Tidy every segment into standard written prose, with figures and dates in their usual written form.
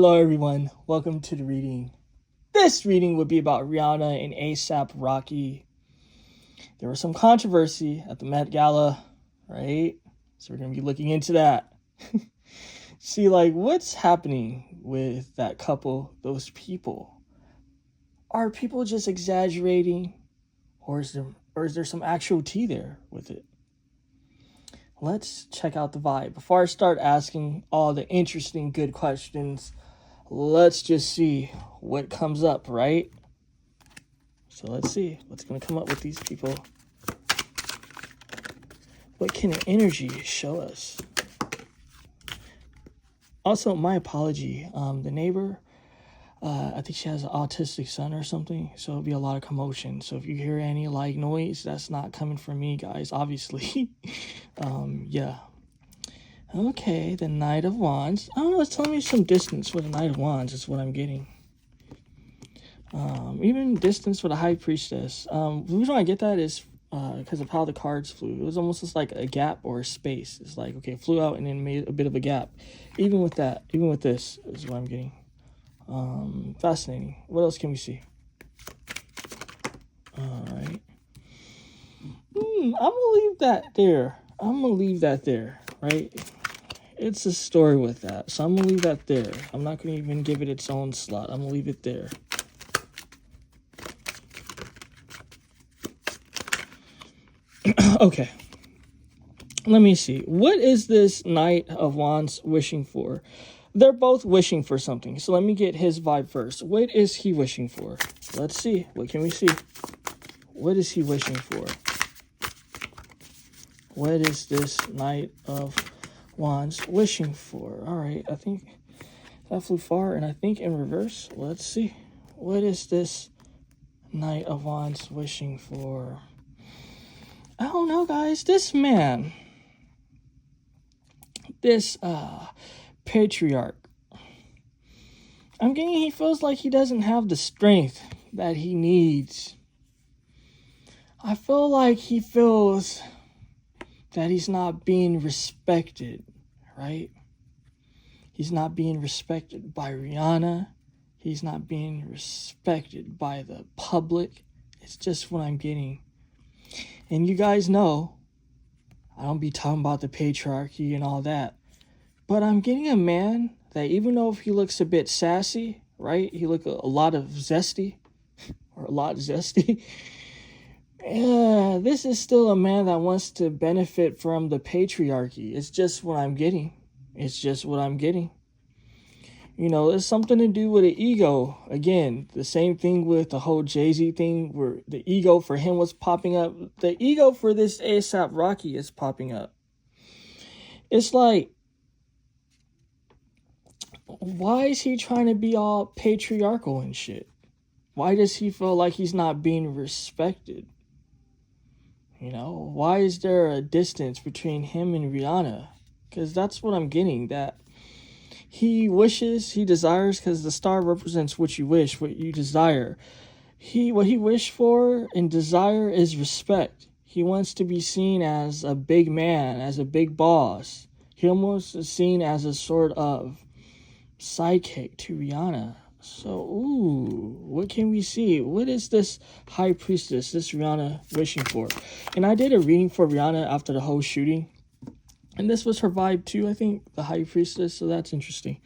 Hello everyone, welcome to the reading. This reading would be about Rihanna and A$AP Rocky. There was some controversy at the Met Gala, right? So we're going to be looking into that. See, what's happening with that couple, those people? Are people just exaggerating? Or is there some actual tea there with it? Let's check out the vibe. Before I start asking all the interesting, good questions, let's just see what comes up, right? So let's see what's going to come up with these people. What can the energy show us? Also, my apology. The neighbor, I think she has an autistic son or something, so it'll be a lot of commotion. So if you hear any noise, that's not coming from me, guys, obviously. Yeah. Okay, the Knight of Wands. I don't know, it's telling me some distance for the Knight of Wands is what I'm getting. Even distance for the High Priestess. The reason why I get that is because of how the cards flew. It was almost just like a gap or a space. It's like, okay, it flew out and then made a bit of a gap. Even with that, even with this is what I'm getting. Fascinating. What else can we see? All right. I'm gonna leave that there. Right? It's a story with that, so I'm gonna leave that there. I'm not gonna even give it its own slot. I'm gonna leave it there. Okay. Let me see. What is this Knight of Wands wishing for? They're both wishing for something. So let me get his vibe first. What is he wishing for? Let's see. What can we see? What is he wishing for? What is this Knight of Wands wishing for? All right. I think that flew far, and I think in reverse. Let's see. What is this Knight of Wands wishing for? I don't know, guys. This man, this patriarch, I'm getting he feels like he doesn't have the strength that he needs. I feel like he feels that he's not being respected, right? He's not being respected by Rihanna. He's not being respected by the public. It's just what I'm getting. And you guys know, I don't be talking about the patriarchy and all that. But I'm getting a man that even though if he looks a bit sassy, right? He look a lot zesty. Yeah, this is still a man that wants to benefit from the patriarchy. It's just what I'm getting. You know, it's something to do with the ego. Again, the same thing with the whole Jay-Z thing where the ego for him was popping up. The ego for this A$AP Rocky is popping up. It's like, why is he trying to be all patriarchal and shit? Why does he feel like he's not being respected? You know, why is there a distance between him and Rihanna? Because that's what I'm getting, that he wishes, he desires, because the star represents what you wish, what you desire. What he wished for and desire is respect. He wants to be seen as a big man, as a big boss. He almost is seen as a sort of sidekick to Rihanna. So, what can we see? What is this High Priestess, this Rihanna wishing for? And I did a reading for Rihanna after the whole shooting. And this was her vibe too, I think, the High Priestess, so that's interesting.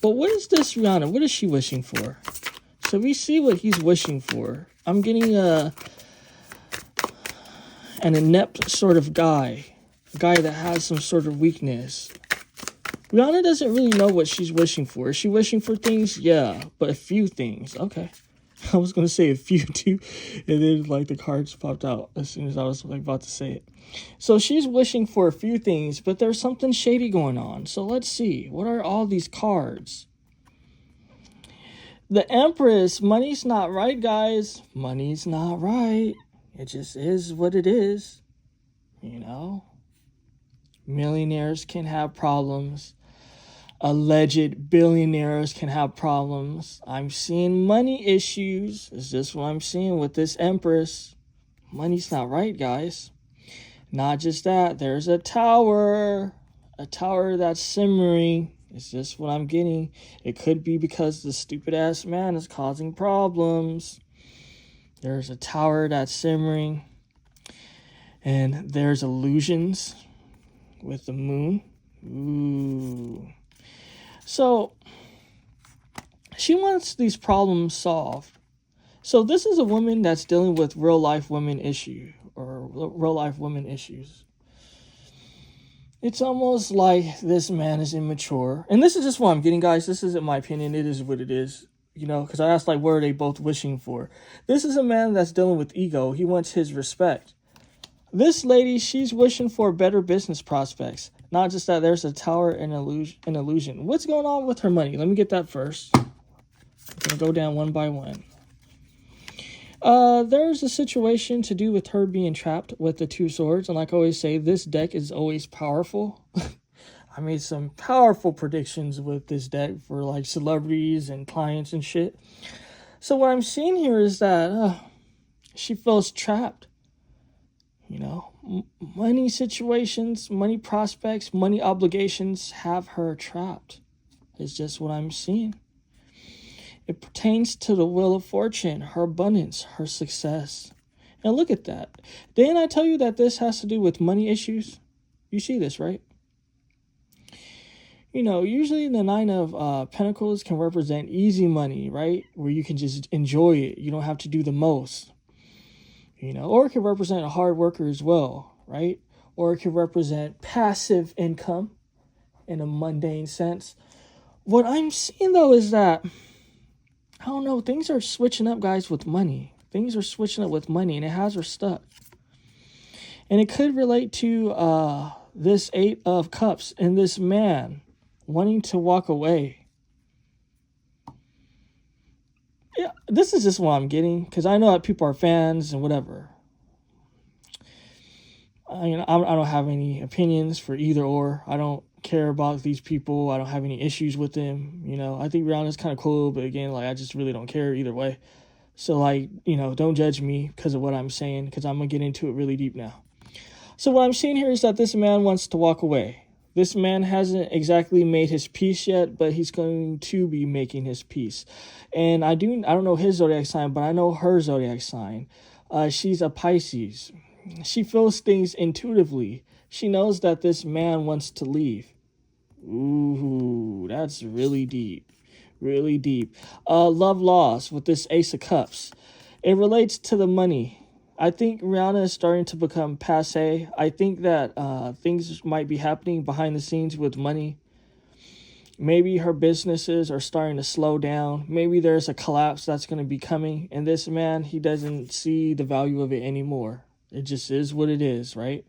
But what is this Rihanna? What is she wishing for? So we see what he's wishing for. I'm getting an inept sort of guy. A guy that has some sort of weakness. Rihanna doesn't really know what she's wishing for. Is she wishing for things? Yeah, but a few things. Okay. I was going to say a few too, and then the cards popped out as soon as I was about to say it. So she's wishing for a few things, but there's something shady going on. So let's see. What are all these cards? The Empress. Money's not right, guys. Money's not right. It just is what it is. You know? Millionaires can have problems. Alleged billionaires can have problems. I'm seeing money issues. Is this what I'm seeing with this Empress? Money's not right, guys. Not just that. There's a tower. A tower that's simmering. It's just what I'm getting. It could be because the stupid ass man is causing problems. There's a tower that's simmering. And there's illusions with the moon. Ooh. So she wants these problems solved. So this is a woman that's dealing with real life women issues. It's almost like this man is immature. And this is just what I'm getting, guys. This isn't my opinion. It is what it is. You know, because I asked, like, what are they both wishing for? This is a man that's dealing with ego. He wants his respect. This lady, she's wishing for better business prospects. Not just that there's a tower and an illusion. What's going on with her money? Let me get that first. I'm going to go down one by one. There's a situation to do with her being trapped with the two swords. And like I always say, this deck is always powerful. I made some powerful predictions with this deck for like celebrities and clients and shit. So what I'm seeing here is that she feels trapped. You know, money situations, money prospects, money obligations have her trapped. It's just what I'm seeing. It pertains to the wheel of fortune, her abundance, her success. And look at that. Didn't I tell you that this has to do with money issues? You see this, right? You know, usually the Nine of Pentacles can represent easy money, right? Where you can just enjoy it. You don't have to do the most. You know, or it could represent a hard worker as well, right? Or it could represent passive income in a mundane sense. What I'm seeing, though, is that, I don't know, things are switching up, guys, with money. Things are switching up with money, and it has her stuck. And it could relate to this Eight of Cups and this man wanting to walk away. Yeah, this is just what I'm getting, because I know that people are fans and whatever. I don't have any opinions for either or. I don't care about these people. I don't have any issues with them. You know, I think Rihanna's kind of cool, but again, like, I just really don't care either way. So, like, you know, don't judge me because of what I'm saying, because I'm going to get into it really deep now. So what I'm seeing here is that this man wants to walk away. This man hasn't exactly made his peace yet, but he's going to be making his peace. And I don't know his zodiac sign, but I know her zodiac sign. She's a Pisces. She feels things intuitively. She knows that this man wants to leave. Ooh, that's really deep. Really deep. Love loss with this Ace of Cups. It relates to the money. I think Rihanna is starting to become passé. I think that things might be happening behind the scenes with money. Maybe her businesses are starting to slow down. Maybe there's a collapse that's going to be coming. And this man, he doesn't see the value of it anymore. It just is what it is, right?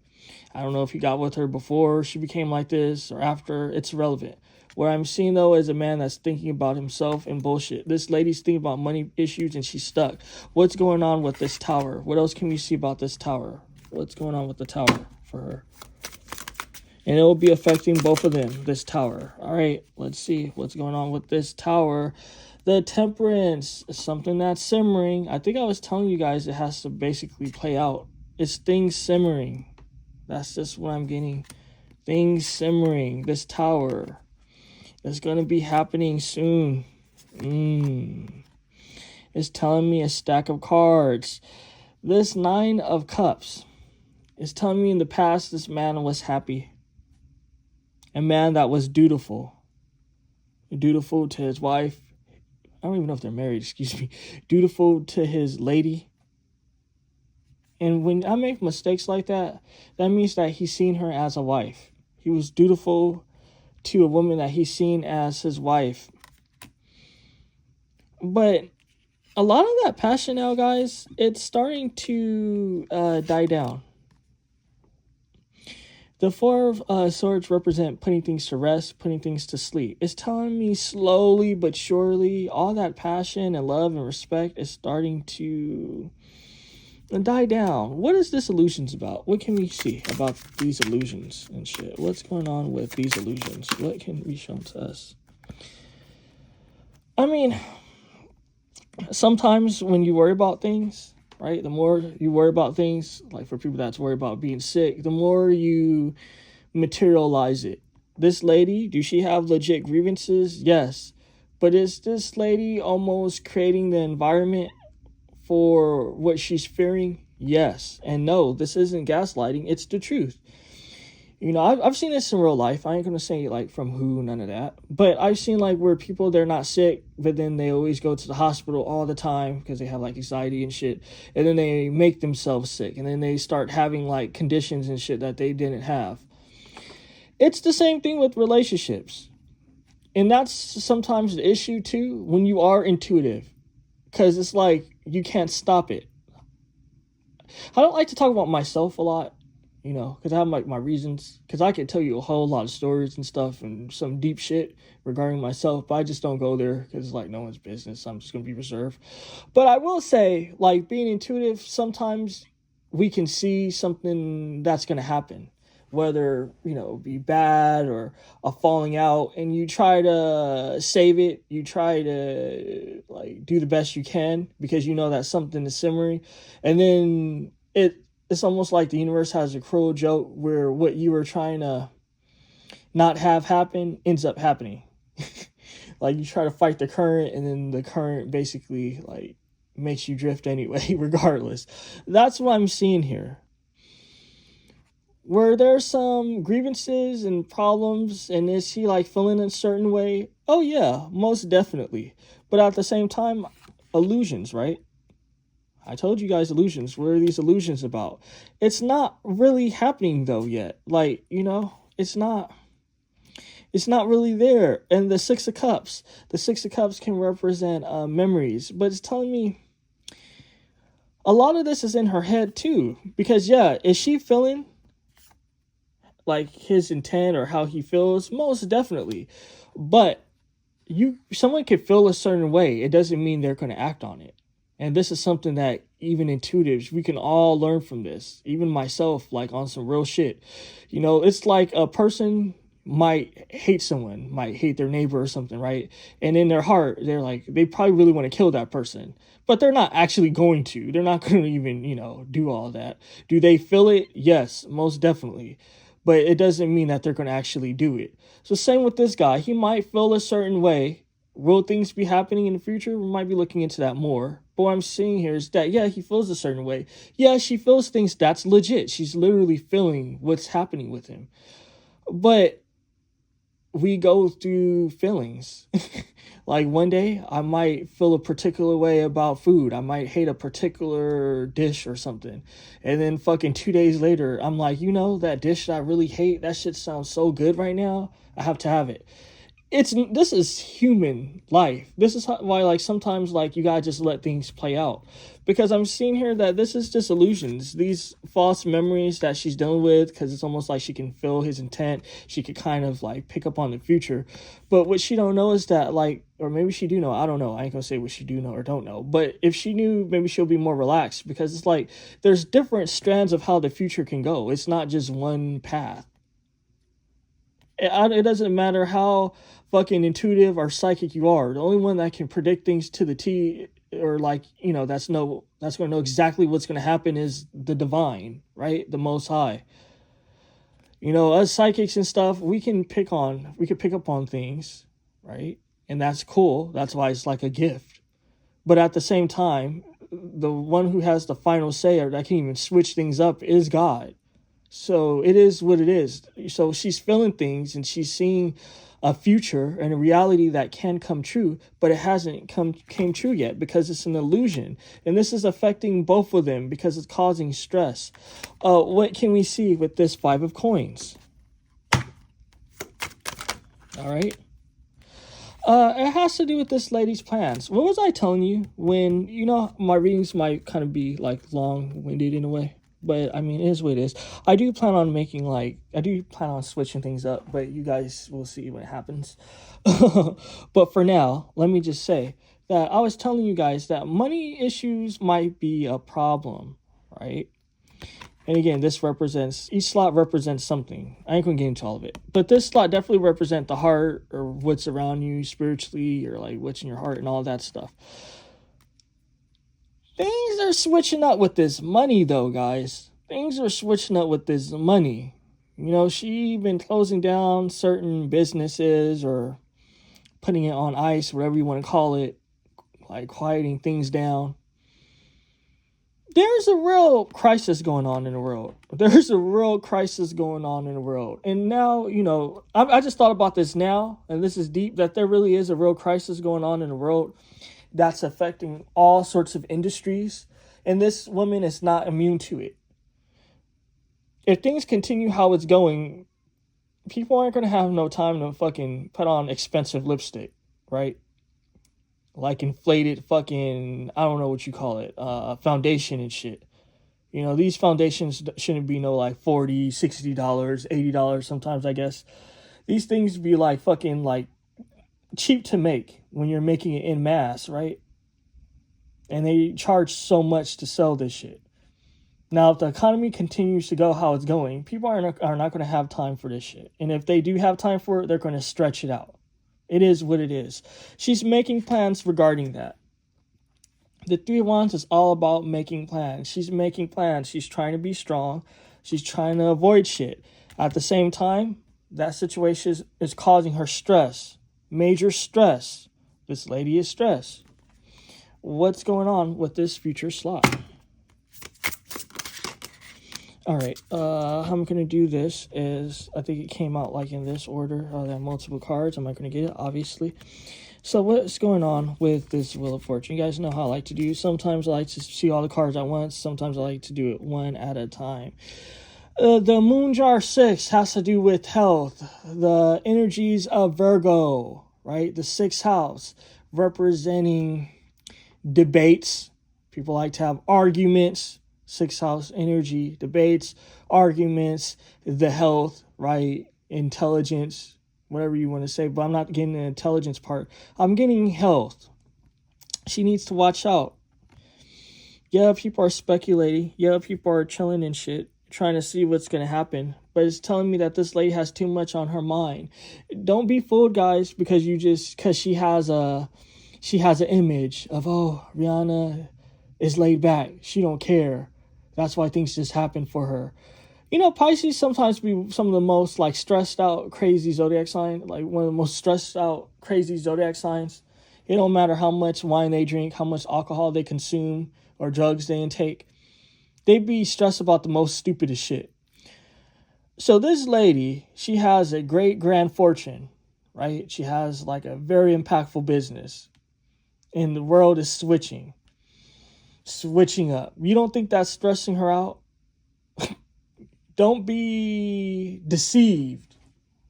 I don't know if he got with her before she became like this or after. It's irrelevant. What I'm seeing, though, is a man that's thinking about himself and bullshit. This lady's thinking about money issues and she's stuck. What's going on with this tower? What else can we see about this tower? What's going on with the tower for her? And it will be affecting both of them, this tower. All right, let's see what's going on with this tower. The Temperance is something that's simmering. I think I was telling you guys it has to basically play out. It's things simmering. That's just what I'm getting. Things simmering. This tower. It's going to be happening soon. It's telling me a stack of cards. This Nine of Cups is telling me in the past this man was happy. A man that was dutiful. Dutiful to his wife. I don't even know if they're married, excuse me. Dutiful to his lady. And when I make mistakes like that, that means that he's seen her as a wife. He was dutiful to a woman that he's seen as his wife. But a lot of that passion now, guys, it's starting to die down. The Four of Swords represent putting things to rest, putting things to sleep. It's telling me slowly but surely all that passion and love and respect is starting to die down. What is this illusions about? What can we see about these illusions and shit? What's going on with these illusions? What can be shown to us? I mean, sometimes when you worry about things, right? The more you worry about things, like for people that's worried about being sick, the more you materialize it. This lady, do she have legit grievances? Yes. But is this lady almost creating the environment for what she's fearing? Yes. And no, this isn't gaslighting. It's the truth. You know, I've seen this in real life. I ain't going to say, like, from who, none of that. But I've seen, like, where people, they're not sick, but then they always go to the hospital all the time because they have, like, anxiety and shit. And then they make themselves sick. And then they start having, like, conditions and shit that they didn't have. It's the same thing with relationships. And that's sometimes the issue, too, when you are intuitive. Because it's like, you can't stop it. I don't like to talk about myself a lot. You know, because I have my reasons. Because I could tell you a whole lot of stories and stuff and some deep shit regarding myself. But I just don't go there because it's like no one's business. I'm just going to be reserved. But I will say, like, being intuitive, sometimes we can see something that's going to happen. Whether, you know, be bad or a falling out. And you try to save it. You try to, like, do the best you can. Because you know that something is simmering. And then it's almost like the universe has a cruel joke where what you were trying to not have happen ends up happening. Like, you try to fight the current, and then the current basically, like, makes you drift anyway, regardless. That's what I'm seeing here. Were there some grievances and problems, and is he, like, feeling a certain way? Oh, yeah, most definitely. But at the same time, illusions, right? I told you guys illusions. What are these illusions about? It's not really happening though yet. Like, you know, it's not really there. And the Six of Cups. The Six of Cups can represent memories. But it's telling me a lot of this is in her head too. Because yeah, is she feeling like his intent or how he feels? Most definitely. But someone could feel a certain way. It doesn't mean they're going to act on it. And this is something that even intuitives, we can all learn from this. Even myself, like on some real shit. You know, it's like a person might hate someone, might hate their neighbor or something, right? And in their heart, they're like, they probably really want to kill that person. But they're not actually going to. They're not going to even, you know, do all that. Do they feel it? Yes, most definitely. But it doesn't mean that they're going to actually do it. So same with this guy. He might feel a certain way. Will things be happening in the future? We might be looking into that more. But what I'm seeing here is that, yeah, he feels a certain way. Yeah, she feels things that's legit. She's literally feeling what's happening with him. But we go through feelings. Like one day, I might feel a particular way about food. I might hate a particular dish or something. And then fucking 2 days later, I'm like, you know, that dish that I really hate, that shit sounds so good right now. I have to have it. This is human life. This is why, like, sometimes, like, you gotta just let things play out. Because I'm seeing here that this is just illusions. These false memories that she's dealing with, because it's almost like she can feel his intent. She could kind of, like, pick up on the future. But what she don't know is that, like, or maybe she do know. I don't know. I ain't gonna say what she do know or don't know. But if she knew, maybe she'll be more relaxed. Because it's like, there's different strands of how the future can go. It's not just one path. It doesn't matter how fucking intuitive or psychic you are. The only one that can predict things to the T, or like, you know, that's going to know exactly what's going to happen, is the divine, right? The Most High. You know, us psychics and stuff, we can pick up on things, right? And that's cool. That's why it's like a gift. But at the same time, the one who has the final say, or that can even switch things up, is God. So it is what it is. So she's feeling things and she's seeing a future and a reality that can come true, but it hasn't came true yet because it's an illusion. And this is affecting both of them because it's causing stress. What can we see with this Five of Coins? All right. It has to do with this lady's plans. What was I telling you when, you know, my readings might kind of be like long-winded in a way? But, I mean, it is what it is. I do plan on switching things up, but you guys will see what happens. But for now, let me just say that I was telling you guys that money issues might be a problem, right? And again, each slot represents something. I ain't gonna get into all of it. But this slot definitely represents the heart, or what's around you spiritually, or like what's in your heart and all that stuff. Things are switching up with this money, though, guys. Things are switching up with this money. You know, she been closing down certain businesses or putting it on ice, whatever you want to call it, like quieting things down. There's a real crisis going on in the world. There's a real crisis going on in the world. And now, you know, I just thought about this now, and this is deep, that there really is a real crisis going on in the world that's affecting all sorts of industries. And this woman is not immune to it. If things continue how it's going, people aren't going to have no time to fucking put on expensive lipstick, right? Like inflated fucking, I don't know what you call it, foundation and shit. You know, these foundations shouldn't be no like $40, $60, $80 sometimes, I guess. These things be like fucking like cheap to make when you're making it in mass, right? And they charge so much to sell this shit. Now, if the economy continues to go how it's going, people are not going to have time for this shit. And if they do have time for it, they're going to stretch it out. It is what it is. She's making plans regarding that. The Three of Wands is all about making plans. She's making plans. She's trying to be strong. She's trying to avoid shit. At the same time, that situation is causing her stress. Major stress. This lady is stressed. What's going on with this future slot? All right, how I'm going to do this is, I think it came out like in this order. There are multiple cards. I'm not going to get it, obviously. So what's going on with this Wheel of Fortune? You guys know how I like to do. Sometimes I like to see all the cards at once. Sometimes I like to do it one at a time. The Moon Jar 6 has to do with health. The energies of Virgo, right? The 6th house representing debates. People like to have arguments. 6th house energy, debates, arguments, the health, right? Intelligence, whatever you want to say. But I'm not getting the intelligence part. I'm getting health. She needs to watch out. Yeah, people are speculating. Yeah, people are chilling and shit, trying to see what's going to happen. But it's telling me that this lady has too much on her mind. Don't be fooled, guys, because she has an image of, oh, Rihanna is laid back. She don't care. That's why things just happen for her. You know, Pisces sometimes be some of the most like stressed out, crazy zodiac sign, like one of the most stressed out, crazy zodiac signs. It don't matter how much wine they drink, how much alcohol they consume or drugs they intake. They be stressed about the most stupidest shit. So this lady, she has a great grand fortune, right? She has like a very impactful business. And the world is switching up. You don't think that's stressing her out? Don't be deceived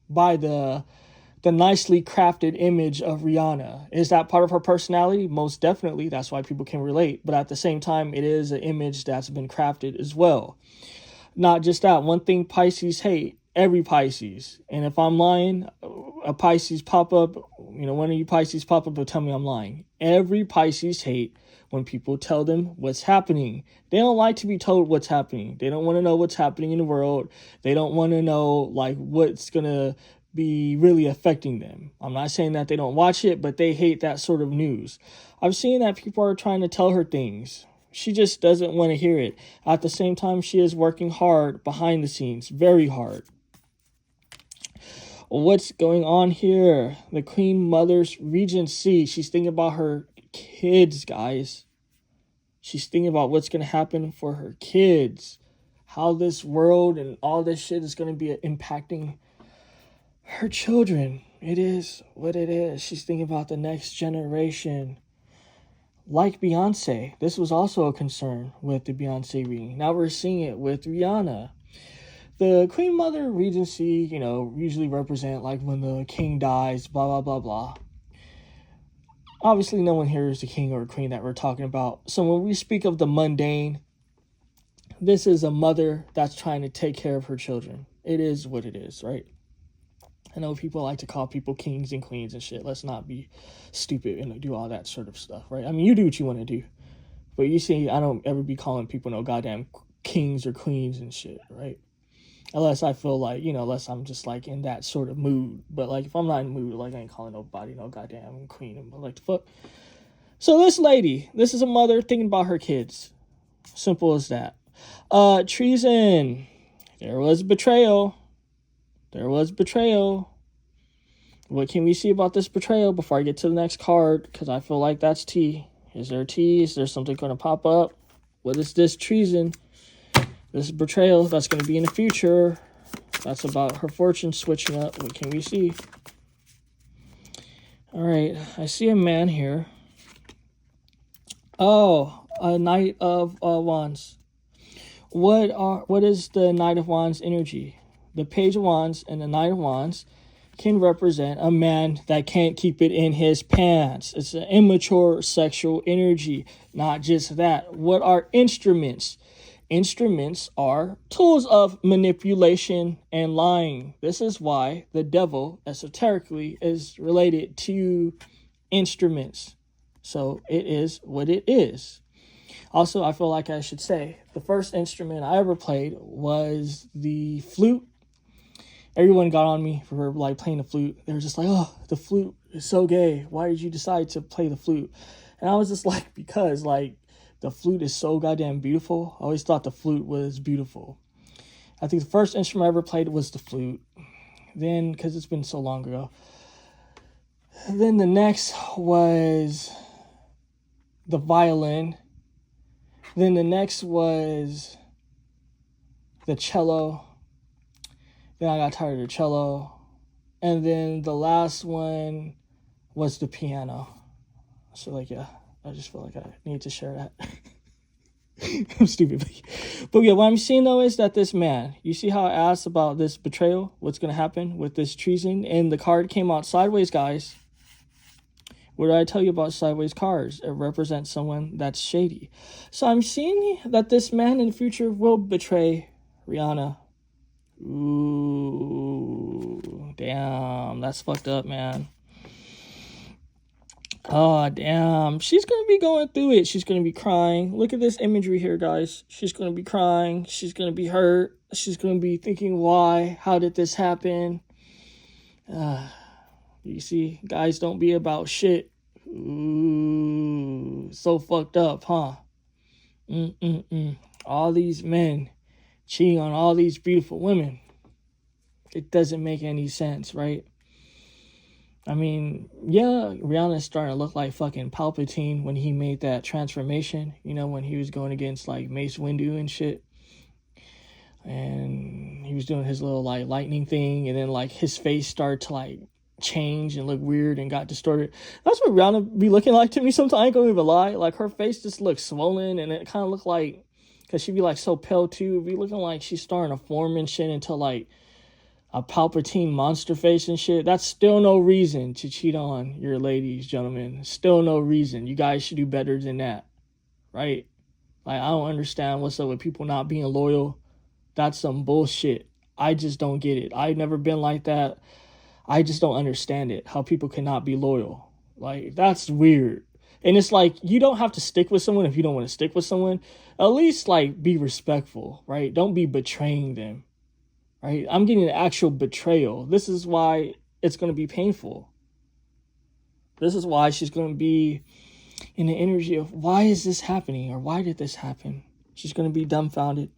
by the nicely crafted image of Rihanna. Is that part of her personality? Most definitely. That's why people can relate. But at the same time, it is an image that's been crafted as well. Not just that. One thing Pisces hate, every Pisces. And if I'm lying, a Pisces pop up, you know, one of you Pisces pop up will tell me I'm lying. Every Pisces hate when people tell them what's happening. They don't like to be told what's happening. They don't want to know what's happening in the world. They don't want to know like what's going to be really affecting them. I'm not saying that they don't watch it, but they hate that sort of news. I've seen that people are trying to tell her things. She just doesn't want to hear it. At the same time, she is working hard behind the scenes, very hard. What's going on here? The Queen Mother's Regency. She's thinking about her kids, guys. She's thinking about what's going to happen for her kids. How this world and all this shit is going to be impacting her children. It is what it is. She's thinking about the next generation. Like Beyonce. This was also a concern with the Beyonce reading. Now we're seeing it with Rihanna. The Queen Mother Regency, you know, usually represent like when the king dies, blah, blah, blah, blah. Obviously, no one here is the king or queen that we're talking about. So when we speak of the mundane, this is a mother that's trying to take care of her children. It is what it is, right? I know people like to call people kings and queens and shit. Let's not be stupid and do all that sort of stuff, right? I mean, you do what you want to do. But you see, I don't ever be calling people no goddamn kings or queens and shit, right? Unless I feel like, you know, unless I'm just like in that sort of mood. But like if I'm not in the mood, like I ain't calling nobody no goddamn queen. I'm like the fuck. So this lady, this is a mother thinking about her kids. Simple as that. Treason. There was betrayal. There was betrayal. What can we see about this betrayal before I get to the next card? Because I feel like that's tea. Is there tea? Is there something going to pop up? What is this treason? This betrayal that's going to be in the future. That's about her fortune switching up. What can we see? All right. I see a man here. Oh, a Knight of Wands. What is the Knight of Wands energy? The Page of Wands and the Knight of Wands can represent a man that can't keep it in his pants. It's an immature sexual energy. Not just that. What are instruments? Instruments are tools of manipulation and lying. This is why the devil, esoterically, is related to instruments. So it is what it is. Also, I feel like I should say, the first instrument I ever played was the flute. Everyone got on me for like playing the flute. They were just like, oh, the flute is so gay. Why did you decide to play the flute? And I was just like, because like the flute is so goddamn beautiful. I always thought the flute was beautiful. I think the first instrument I ever played was the flute. Then, because it's been so long ago. Then the next was the violin. Then the next was the cello. Then I got tired of the cello. And then the last one was the piano. So, like, yeah, I just feel like I need to share that. I'm stupid. But yeah, what I'm seeing, though, is that this man, you see how I asked about this betrayal? What's going to happen with this treason? And the card came out sideways, guys. What did I tell you about sideways cards? It represents someone that's shady. So I'm seeing that this man in the future will betray Rihanna. Ooh, damn, that's fucked up, man. Oh, damn. She's going to be going through it. She's going to be crying. Look at this imagery here, guys. She's going to be crying. She's going to be hurt. She's going to be thinking, why? How did this happen? You see, guys don't be about shit. Ooh, so fucked up, huh? All these men cheating on all these beautiful women. It doesn't make any sense, right? I mean, yeah, Rihanna's starting to look like fucking Palpatine when he made that transformation. You know, when he was going against like Mace Windu and shit. And he was doing his little like lightning thing, and then like his face started to like change and look weird and got distorted. That's what Rihanna be looking like to me sometimes. I ain't gonna even lie. Like her face just looks swollen, and it kind of looked like, because she be like so pale too, it be looking like she's starting to form and shit into like a Palpatine monster face and shit. That's still no reason to cheat on your ladies, gentlemen. Still no reason. You guys should do better than that, right? Like, I don't understand what's up with people not being loyal. That's some bullshit. I just don't get it. I've never been like that. I just don't understand it, how people cannot be loyal. Like, that's weird. And it's like, you don't have to stick with someone if you don't want to stick with someone. At least, like, be respectful, right? Don't be betraying them, right? I'm getting an actual betrayal. This is why it's going to be painful. This is why she's going to be in the energy of, why is this happening? Or why did this happen? She's going to be dumbfounded.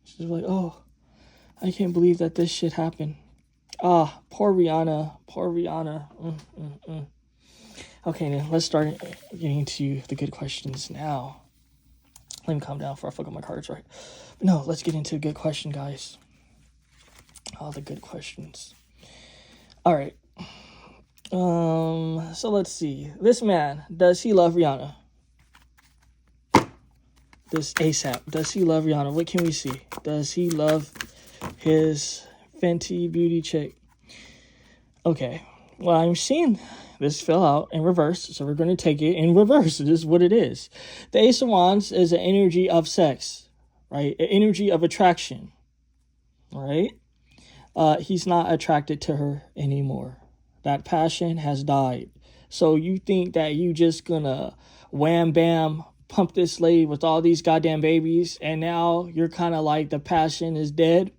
She's like, oh, I can't believe that this shit happened. Ah, poor Rihanna. Poor Rihanna. Okay, then let's start getting into the good questions now. Let me calm down before I fuck up my cards, right? But no, let's get into a good question, guys. All the good questions. All right. So let's see. This man, does he love Rihanna? This ASAP, does he love Rihanna? What can we see? Does he love his Fenty Beauty chick? Okay, well, I'm seeing this fell out in reverse, so we're going to take it in reverse. This is what it is. The Ace of Wands is an energy of sex, right? An energy of attraction, right? He's not attracted to her anymore. That passion has died. So you think that you just gonna wham bam pump this lady with all these goddamn babies, and now you're kind of like, the passion is dead?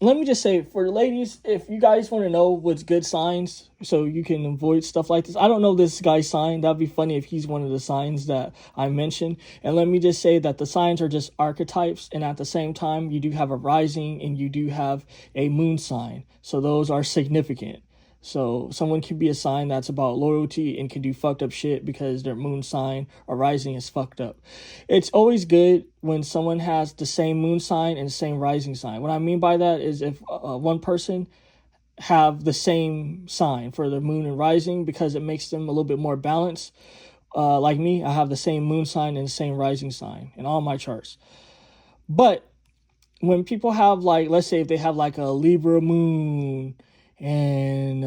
let me just say, for the ladies, if you guys want to know what's good signs so you can avoid stuff like this, I don't know this guy's sign. That'd be funny if he's one of the signs that I mentioned. And let me just say that the signs are just archetypes, and at the same time you do have a rising and you do have a moon sign, so those are significant. So someone can be a sign that's about loyalty and can do fucked up shit because their moon sign or rising is fucked up. It's always good when someone has the same moon sign and the same rising sign. What I mean by that is if one person have the same sign for their moon and rising, because it makes them a little bit more balanced. Like me, I have the same moon sign and the same rising sign in all my charts. But when people have, like, let's say if they have like a Libra moon and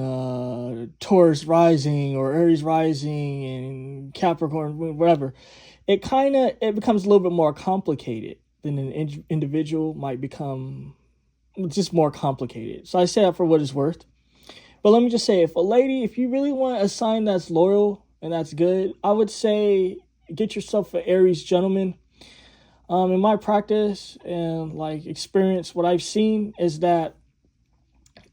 Taurus rising or Aries rising and Capricorn, whatever, it becomes a little bit more complicated than an individual might become, just more complicated. So I say that for what it's worth. But let me just say, if you really want a sign that's loyal and that's good, I would say get yourself an Aries gentleman. In my practice and like experience, what I've seen is that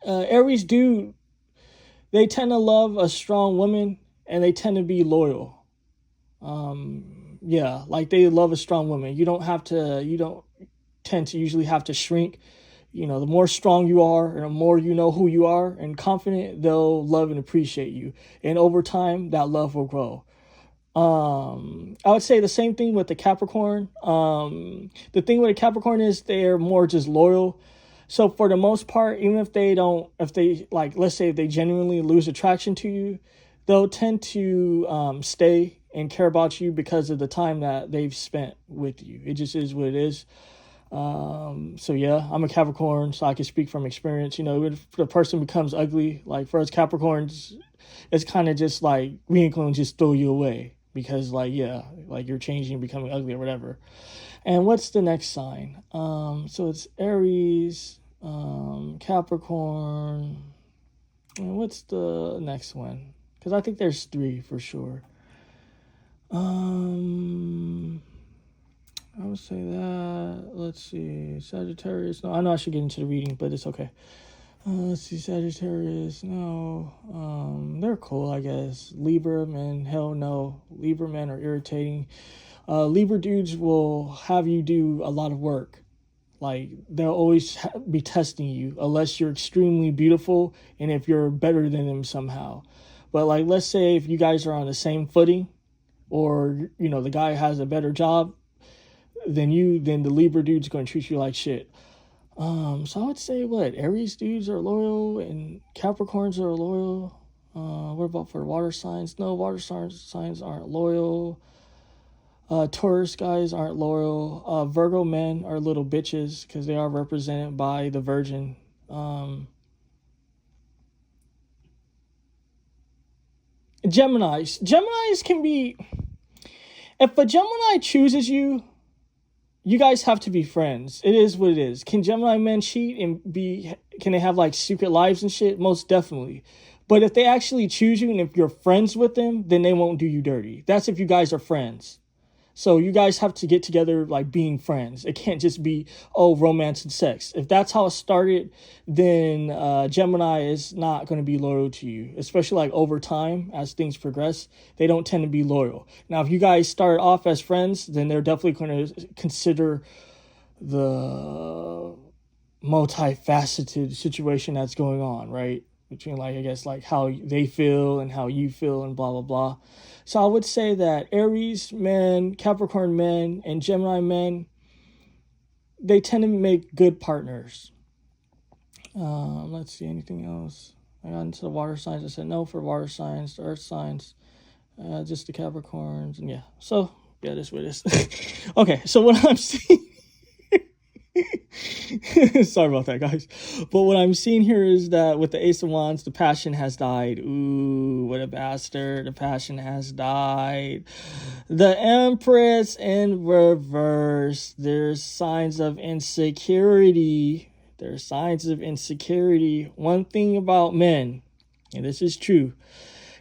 Aries they tend to love a strong woman and they tend to be loyal. Like they love a strong woman. You don't tend to usually have to shrink. The more strong you are and the more you know who you are and confident, they'll love and appreciate you. And over time, that love will grow. I would say the same thing with the Capricorn. The thing with the Capricorn is they're more just loyal. So for the most part, even if they let's say if they genuinely lose attraction to you, they'll tend to stay and care about you because of the time that they've spent with you. It just is what it is. So yeah, I'm a Capricorn, so I can speak from experience. If the person becomes ugly, like for us Capricorns, it's kind of just like we ain't gonna just throw you away because you're changing, becoming ugly or whatever. And what's the next sign? So it's Aries, Capricorn, and what's the next one? Because I think there's 3 for sure. I would say that. Let's see, Sagittarius. No, I know I should get into the reading, but it's okay. Let's see, Sagittarius. No, they're cool, I guess. Libra men, hell no. Libra men are irritating. Libra dudes will have you do a lot of work. Like, they'll always be testing you unless you're extremely beautiful and if you're better than them somehow. But like, let's say if you guys are on the same footing, or the guy has a better job than you, then the Libra dude's going to treat you like shit. So I would say Aries dudes are loyal and Capricorns are loyal. What about for water signs? No, water signs aren't loyal. Taurus guys aren't loyal. Virgo men are little bitches because they are represented by the Virgin. Geminis can be, if a Gemini chooses you, you guys have to be friends. It is what it is. Can Gemini men cheat and can they have like secret lives and shit? Most definitely. But if they actually choose you and if you're friends with them, then they won't do you dirty. That's if you guys are friends. So you guys have to get together like being friends. It can't just be, romance and sex. If that's how it started, then Gemini is not going to be loyal to you, especially like over time as things progress. They don't tend to be loyal. Now, if you guys start off as friends, then they're definitely going to consider the multifaceted situation that's going on, right? Between how they feel and how you feel and blah, blah, blah. So I would say that Aries men, Capricorn men, and Gemini men, they tend to make good partners. Let's see, anything else? I got into the water signs. I said no for water signs, the earth signs, just the Capricorns, and yeah. So, yeah, this way this. Okay, so what I'm seeing... Sorry about that, guys. But what I'm seeing here is that with the Ace of Wands, the passion has died. Ooh, what a bastard. The passion has died. The Empress in reverse. There's signs of insecurity. One thing about men, and this is true,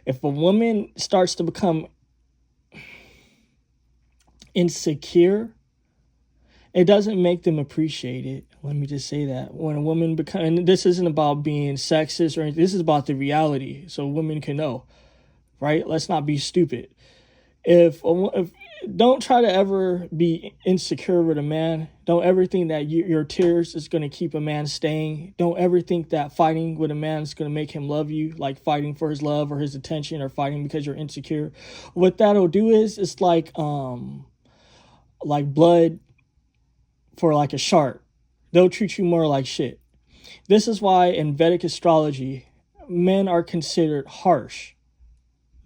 if a woman starts to become insecure, it doesn't make them appreciate it. let me just say that when a woman becomes, and this isn't about being sexist or anything, this is about the reality, so women can know, right? Let's not be stupid. If don't try to ever be insecure with a man. Don't ever think that your tears is going to keep a man staying. Don't ever think that fighting with a man is going to make him love you, like fighting for his love or his attention, or fighting because you're insecure. What that'll do is it's like blood for like a shark. They'll treat you more like shit. This is why in Vedic astrology, men are considered harsh.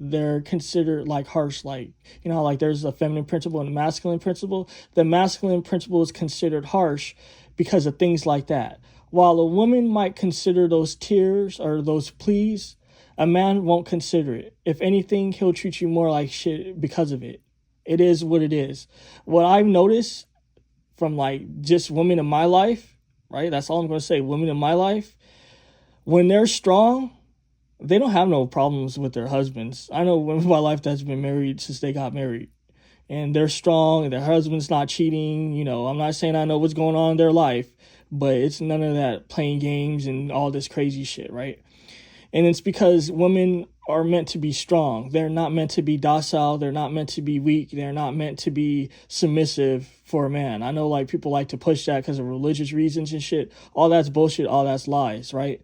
They're considered like harsh, like, you know, like there's a feminine principle and a masculine principle. The masculine principle is considered harsh because of things like that. While a woman might consider those tears or those pleas, a man won't consider it. If anything, he'll treat you more like shit because of it. It is what it is. What I've noticed from like just women in my life, right? That's all I'm going to say. Women in my life, when they're strong, they don't have no problems with their husbands. I know women in my life that's been married since they got married. And they're strong, and their husband's not cheating. You know, I'm not saying I know what's going on in their life, but it's none of that playing games and all this crazy shit, right? And it's because women are meant to be strong. They're not meant to be docile. They're not meant to be weak. They're not meant to be submissive for a man. I know like people like to push that because of religious reasons and shit. All that's bullshit. All that's lies, right?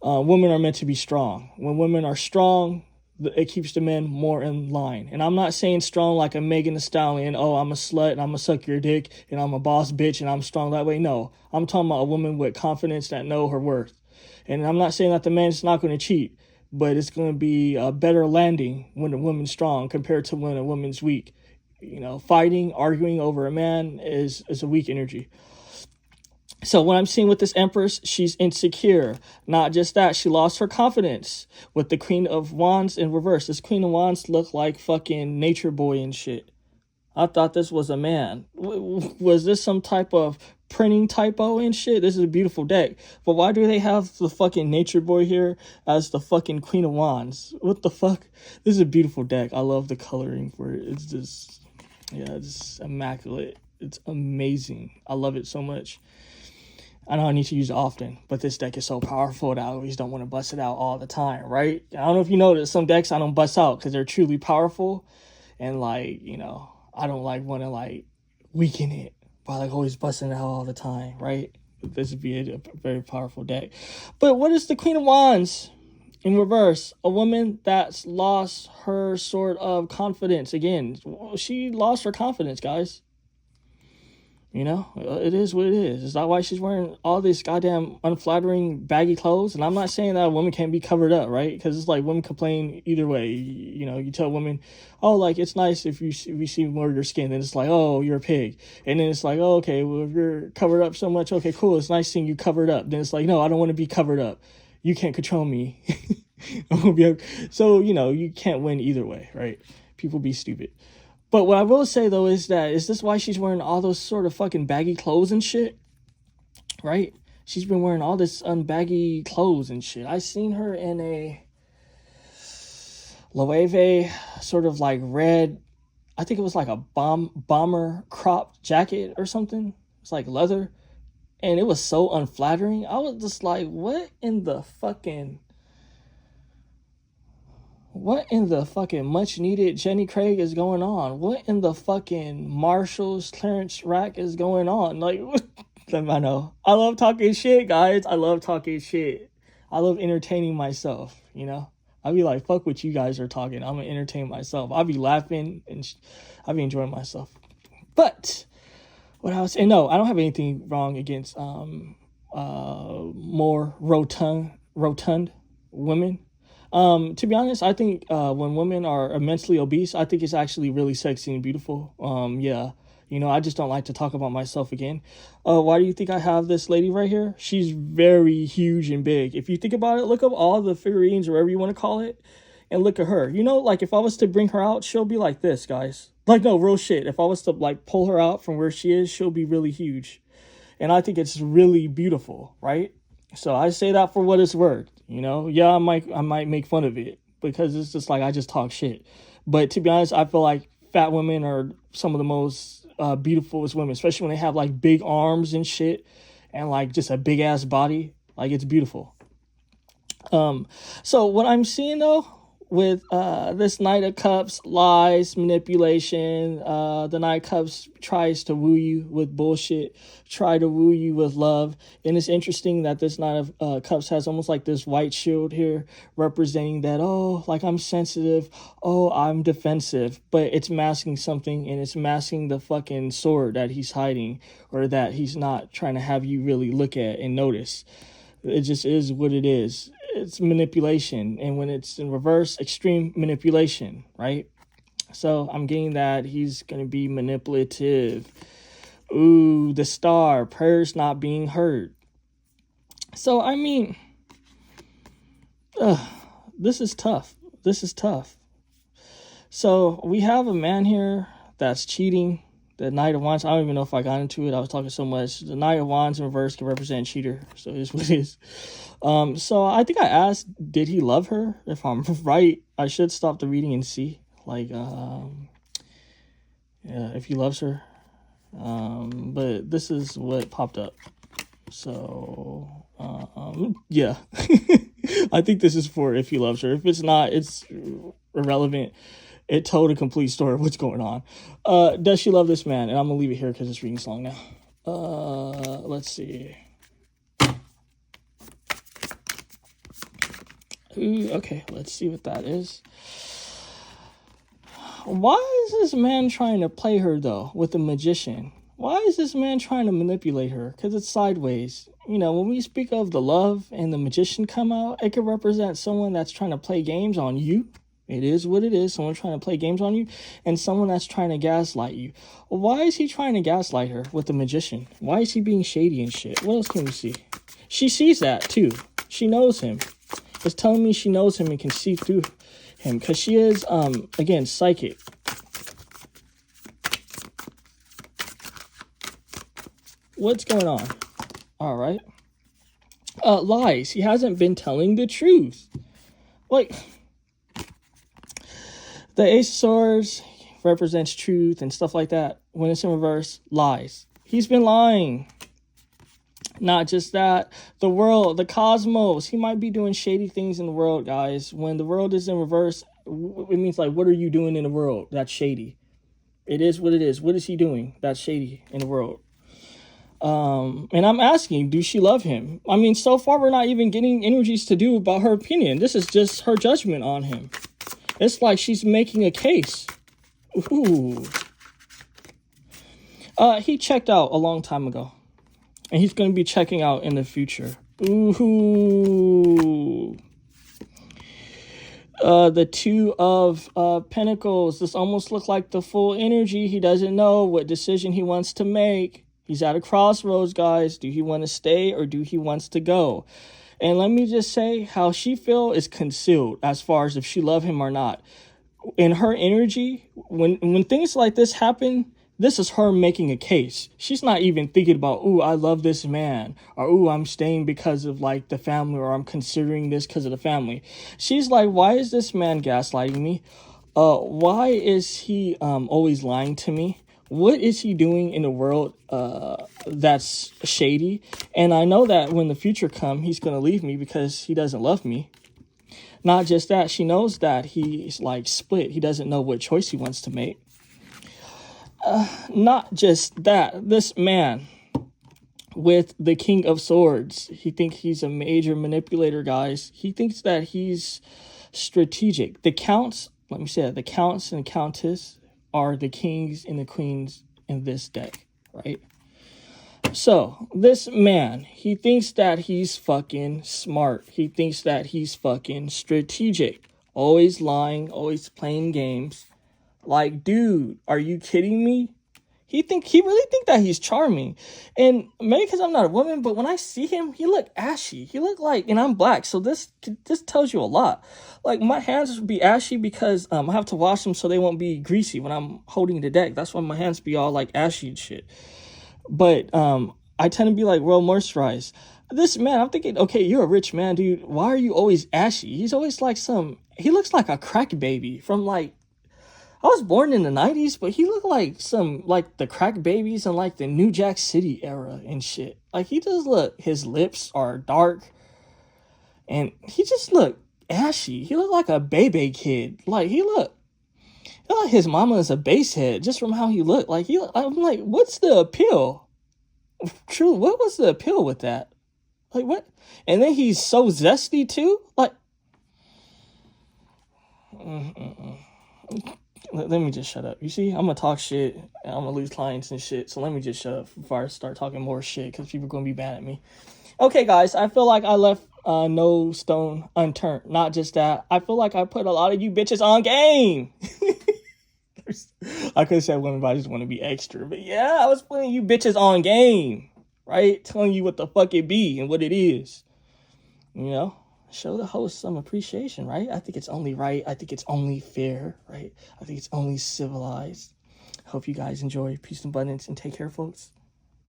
Women are meant to be strong. When women are strong, it keeps the men more in line. And I'm not saying strong like a Megan Thee Stallion. Oh, I'm a slut and I'm gonna suck your dick and I'm a boss bitch and I'm strong that way. No, I'm talking about a woman with confidence that know her worth. And I'm not saying that the man's not going to cheat, but it's going to be a better landing when a woman's strong compared to when a woman's weak. You know, fighting, arguing over a man is a weak energy. So what I'm seeing with this Empress, she's insecure. Not just that, she lost her confidence with the Queen of Wands in reverse. This Queen of Wands looked like fucking Nature Boy and shit. I thought this was a man. Was this some type of printing typo and shit? This is a beautiful deck. But why do they have the fucking Nature Boy here as the fucking Queen of Wands? What the fuck? This is a beautiful deck. I love the coloring for it. It's just, yeah, it's immaculate. It's amazing. I love it so much. I know I need to use it often, but this deck is so powerful that I always don't want to bust it out all the time, right? I don't know if you noticed, some decks I don't bust out because they're truly powerful. And like, you know, I don't like want to like weaken it by like always busting it out all the time, right? This would be a very powerful deck. But what is the Queen of Wands in reverse? A woman that's lost her sort of confidence. Again, she lost her confidence, guys. You know, it is what it is. Is that why she's wearing all this goddamn unflattering baggy clothes? And I'm not saying that a woman can't be covered up, right? Because it's like women complain either way. You know, you tell women, oh, like, it's nice if we see more of your skin. Then it's like, oh, you're a pig. And then it's like, oh, okay, well, if you're covered up so much, okay, cool. It's nice seeing you covered up. Then it's like, no, I don't want to be covered up. You can't control me. So, you know, you can't win either way, right? People be stupid. But what I will say, though, is this why she's wearing all those sort of fucking baggy clothes and shit? Right? She's been wearing all this unbaggy clothes and shit. I seen her in a Loewe sort of like red, I think it was like a bomber crop jacket or something. It's like leather. And it was so unflattering. I was just like, what in the fucking much needed Jenny Craig is going on? What in the fucking Marshall's Clarence Rack is going on? Like, I know. I love talking shit, guys. I love talking shit. I love entertaining myself, you know? I'll be like, fuck what you guys are talking. I'm going to entertain myself. I'll be laughing and I'll be enjoying myself. But what I was saying, no, I don't have anything wrong against more rotund women. To be honest, I think when women are immensely obese, I think it's actually really sexy and beautiful. Yeah, you know, I just don't like to talk about myself again. Why do you think I have this lady right here? She's very huge and big. If you think about it, look up all the figurines or whatever you want to call it, and look at her. You know, like if I was to bring her out, she'll be like this, guys. Like, no, real shit. If I was to like pull her out from where she is, she'll be really huge. And I think it's really beautiful, right? So I say that for what it's worth, you know. Yeah, I might make fun of it because it's just like I just talk shit. But to be honest, I feel like fat women are some of the most beautifulest women, especially when they have like big arms and shit. and like just a big ass body. Like, it's beautiful. So what I'm seeing though with this Knight of Cups, lies, manipulation, the Knight of Cups tries to woo you with bullshit, try to woo you with love. And it's interesting that this Knight of Cups has almost like this white shield here representing that, oh, like I'm sensitive, oh, I'm defensive, but it's masking something, and it's masking the fucking sword that he's hiding, or that he's not trying to have you really look at and notice. It just is what it is. It's manipulation, and when it's in reverse, extreme manipulation, right? So I'm getting that he's going to be manipulative. Ooh, the Star, prayers not being heard. So, I mean, this is tough. This is tough. So we have a man here that's cheating. The Knight of Wands, I don't even know if I got into it. I was talking so much. The Knight of Wands in reverse can represent cheater. So it is what it is. So I think I asked, did he love her? If I'm right, I should stop the reading and see. Like, yeah, if he loves her. But this is what popped up. So, yeah. I think this is for if he loves her. If it's not, it's irrelevant. It told a complete story of what's going on. Does she love this man? And I'm going to leave it here because it's reading long now. Let's see. Ooh, okay, let's see what that is. Why is this man trying to play her, though, with the Magician? Why is this man trying to manipulate her? Because it's sideways. You know, when we speak of the Love and the Magician come out, it could represent someone that's trying to play games on you. It is what it is. Someone trying to play games on you, and someone that's trying to gaslight you. Why is he trying to gaslight her with the Magician? Why is he being shady and shit? What else can we see? She sees that too. She knows him. It's telling me she knows him and can see through him, because she is, again, psychic. What's going on? All right. Lies. He hasn't been telling the truth. Like, the Ace of Swords represents truth and stuff like that. When it's in reverse, lies. He's been lying. Not just that. The world, the cosmos. He might be doing shady things in the world, guys. When the world is in reverse, it means like, what are you doing in the world? That's shady. It is what it is. What is he doing? That's shady in the world. And I'm asking, do she love him? I mean, so far we're not even getting energies to do about her opinion. This is just her judgment on him. It's like she's making a case. Ooh. He checked out a long time ago, and he's going to be checking out in the future. Ooh. The Two of Pentacles. This almost looked like the full energy. He doesn't know what decision he wants to make. He's at a crossroads, guys. Do he want to stay or do he wants to go? And let me just say, how she feel is concealed as far as if she love him or not. In her energy, when things like this happen, this is her making a case. She's not even thinking about, ooh, I love this man, or ooh, I'm staying because of like the family, or I'm considering this because of the family. She's like, why is this man gaslighting me? Why is he always lying to me? What is he doing in the world that's shady? And I know that when the future comes, he's going to leave me because he doesn't love me. Not just that, she knows that he's like split. He doesn't know what choice he wants to make. Not just that, this man with the King of Swords, he thinks he's a major manipulator, guys. He thinks that he's strategic. The counts, let me say that, the counts and countess are the kings and the queens in this deck, right? So, this man, he thinks that he's fucking smart. He thinks that he's fucking strategic. Always lying, always playing games. Like, dude, are you kidding me? He really think that he's charming. And maybe because I'm not a woman, but when I see him, he look ashy. He look like, and I'm black, so this tells you a lot. Like, my hands would be ashy because I have to wash them so they won't be greasy when I'm holding the deck. That's why my hands be all like ashy and shit. But I tend to be like well moisturized. This man, I'm thinking, okay, you're a rich man, dude. Why are you always ashy? He's always like he looks like a crack baby from like, I was born in the 90s, but he looked like the crack babies in like the New Jack City era and shit. Like he just look, his lips are dark and he just looked ashy. He looked like a baby kid. Like he looked like his mama is a basehead just from how he looked. Like I'm like, what's the appeal? True, what was the appeal with that? Like what? And then he's so zesty too. Like, let me just shut up. You see, I'm gonna talk shit and I'm gonna lose clients and shit. So let me just shut up before I start talking more shit because people are gonna be mad at me. Okay, guys, I feel like I left no stone unturned. Not just that, I feel like I put a lot of you bitches on game. I could have said women, but I just want to be extra. But yeah, I was putting you bitches on game, right? Telling you what the fuck it be and what it is. You know, show the host some appreciation, right? I think it's only right. I think it's only fair, right? I think it's only civilized. Hope you guys enjoy. Peace and abundance and take care, folks.